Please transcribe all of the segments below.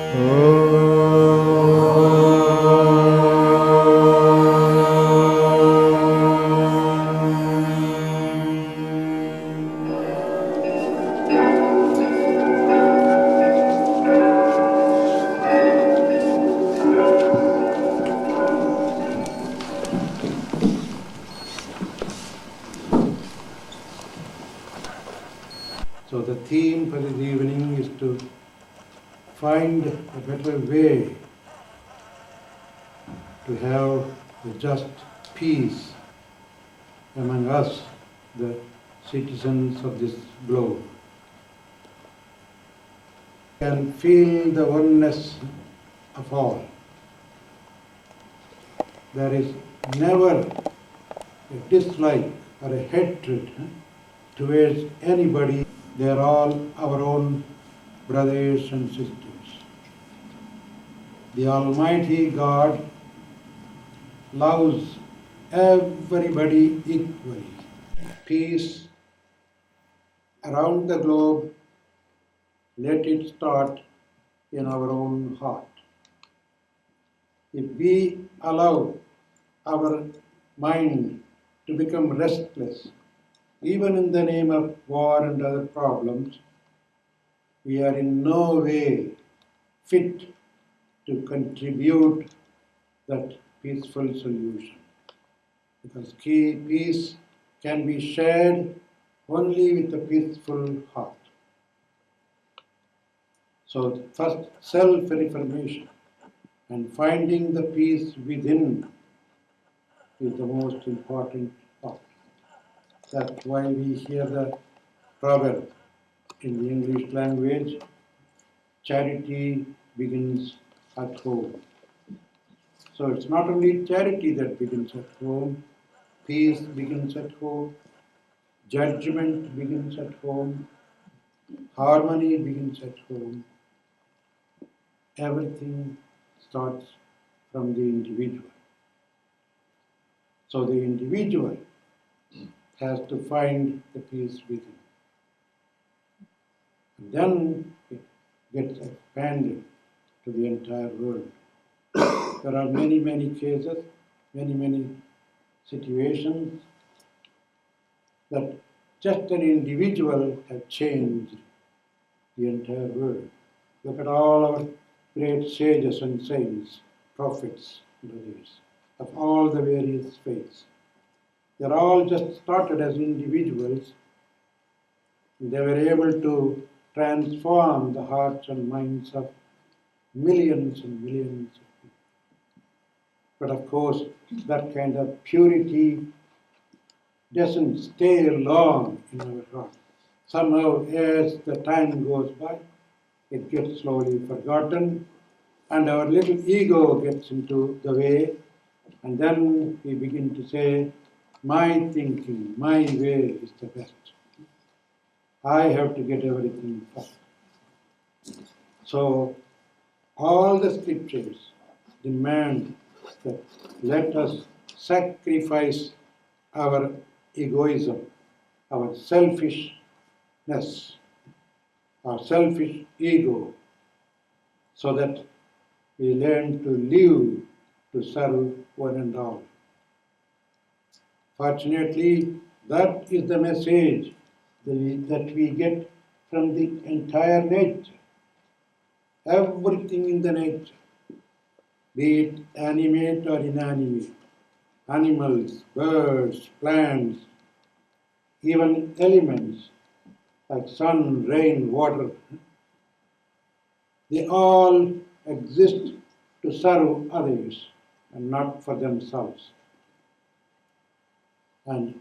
So the theme for this evening is to find a better way to have a just peace among us, the citizens of this globe. Can feel the oneness of all. There is never a dislike or a hatred towards anybody. They are all our own brothers and sisters. The Almighty God loves everybody equally. Peace around the globe, let it start in our own heart. If we allow our mind to become restless, even in the name of war and other problems, we are in no way fit to contribute that peaceful solution. Because peace can be shared only with a peaceful heart. So first, self-reformation and finding the peace within is the most important part. That's why we hear the proverb in the English language, charity begins at home. So it's not only charity that begins at home, peace begins at home, judgment begins at home, harmony begins at home. Everything starts from the individual. So the individual has to find the peace within. And then it gets expanded to the entire world. There are many, many cases, many situations that just an individual has changed the entire world. Look at all our great sages and saints, prophets and others, of all the various faiths. They're all just started as individuals. They were able to transform the hearts and minds of millions and millions of people. But of course, that kind of purity doesn't stay long in our heart. Somehow, as the time goes by, it gets slowly forgotten, and our little ego gets into the way, and then we begin to say, my thinking, my way is the best. I have to get everything first. So, all the scriptures demand that let us sacrifice our egoism, our selfishness, our selfish ego, so that we learn to live to serve one and all. Fortunately, that is the message that we get from the entire nature. Everything in the nature, be it animate or inanimate, animals, birds, plants, even elements like sun, rain, water, they all exist to serve others and not for themselves. And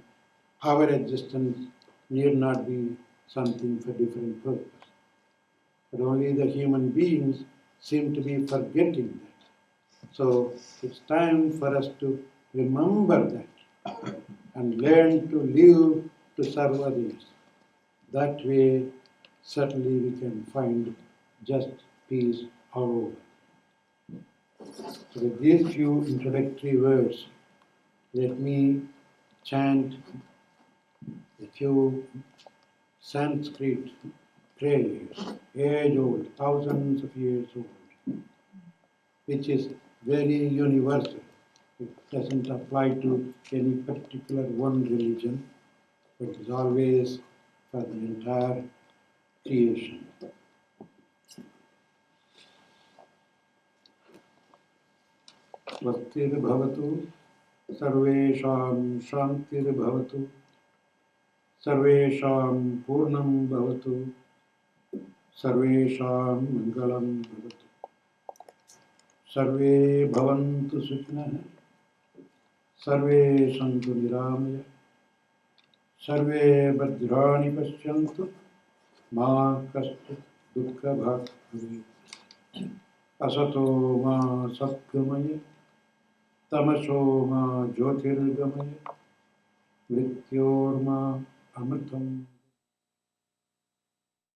our existence need not be something for different purpose. But only the human beings seem to be forgetting that. So it's time for us to remember that and learn to live to serve others. That way, certainly we can find just peace all over. So with these few introductory words, let me chant a few Sanskrit prayers, age-old, thousands of years old. which is very universal. It doesn't apply to any particular one religion, but is always for the entire creation. Swastirabhavatu, sarvesham shantirabhavatu, sarvesham purnam bhavatu, sarvesham mangalam bhavatu. Sarve bhavantu sukhinah, sarve santu niramaya, sarve bhadrani paschyantu, ma kaschit dukkha bhag bhavet. Asato ma satgamaya, tamaso ma jyotirgamaya, mrityorma amritam